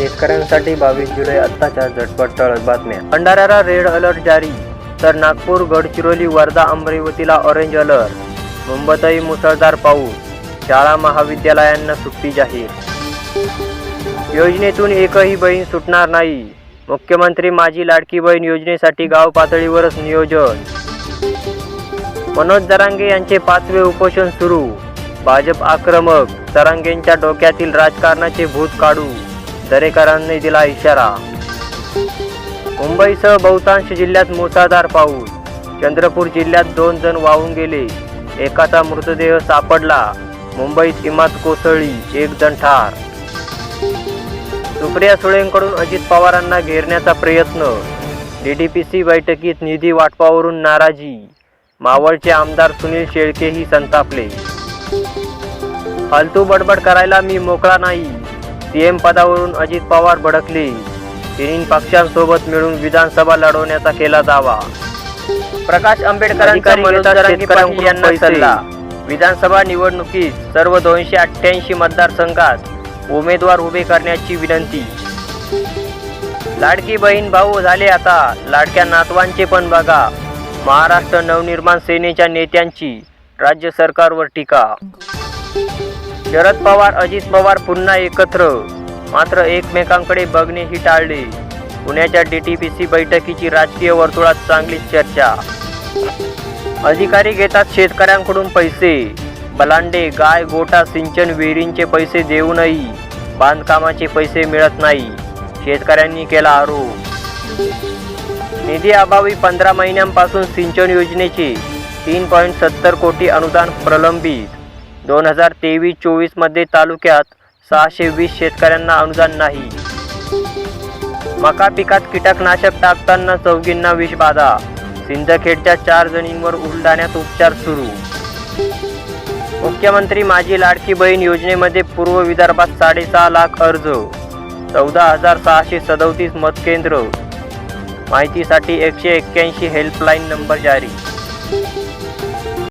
शेतकऱ्यांसाठी 22 जुलै आत्ताच्या झटपट ठळक बातम्या. भंडाऱ्याला रेड अलर्ट जारी, तर नागपूर, गडचिरोली, वर्धा, अमरावतीला ऑरेंज अलर्ट. मुंबईतही मुसळधार पाऊस, शाळा महाविद्यालयांना सुट्टी जाहीर. योजनेतून एकही बहीण सुटणार नाही. मुख्यमंत्री माझी लाडकी बहीण योजनेसाठी गाव पातळीवरच नियोजन. मनोज जरांगे यांचे 5वे उपोषण सुरू. भाजप आक्रमक, जरांगेंच्या डोक्यातील राजकारणाचे भूत काढू, दरेकरांनी दिला इशारा. मुंबईसह बहुतांश जिल्ह्यात मुसळधार पाऊस. चंद्रपूर जिल्ह्यात 2 जण वाहून गेले, एकाचा मृतदेह सापडला. मुंबईत इमारत कोसळली, 1 जण ठार. सुप्रिया सुळेंकडून अजित पवारांना घेरण्याचा प्रयत्न. डीडीपीसी बैठकीत निधी वाटपावरून नाराजी. मावळचे आमदार सुनील शेळकेही संतापले. फालतू बडबड करायला मी मोकळा नाही, सीएम पदावरून अजित पवार भडकले. तिन्ही पक्षांसोबत मिळून विधानसभा लढवण्याचा केला दावा. प्रकाश आंबेडकरांचा मनोज जरांगे पाटील यांना सल्ला. विधानसभा निवडणुकीत सर्व 288 मतदारसंघात उमेदवार उभे करण्याची विनंती. लाडकी बहीण भाऊ झाले आता लाडक्या नातवांचे पण बघा. महाराष्ट्र नवनिर्माण सेनेच्या नेत्यांची राज्य सरकारवर टीका. शरद पवार, अजित पवार पुन्हा एकत्र, मात्र एकमेकांकडे बघणेही टाळले. पुण्याच्या डीटीपीसी बैठकीची राजकीय वर्तुळात चांगलीच चर्चा. अधिकारी घेतात शेतकऱ्यांकडून पैसे. बलांडे, गाय, गोठा, सिंचन विहिरींचे पैसे देऊनही बांधकामाचे पैसे मिळत नाही, शेतकऱ्यांनी केला आरोप. निधी अभावी 15 महिन्यांपासून सिंचन योजनेचे 3.70 कोटी अनुदान प्रलंबित. 2023-24 मध्ये तालुक्यात 620 शेतकऱ्यांना अनुदान नाही. मका पिकात कीटकनाशक टाकताना 4 विषबाधा. सिंदखेडच्या 4 जणींवर बुलढाण्यात उपचार सुरू. मुख्यमंत्री माझी लाडकी बहीण योजनेमध्ये पूर्व विदर्भात 6.5 लाख अर्ज. 14,637 मतकेंद्र. माहितीसाठी 181 हेल्पलाईन नंबर जारी.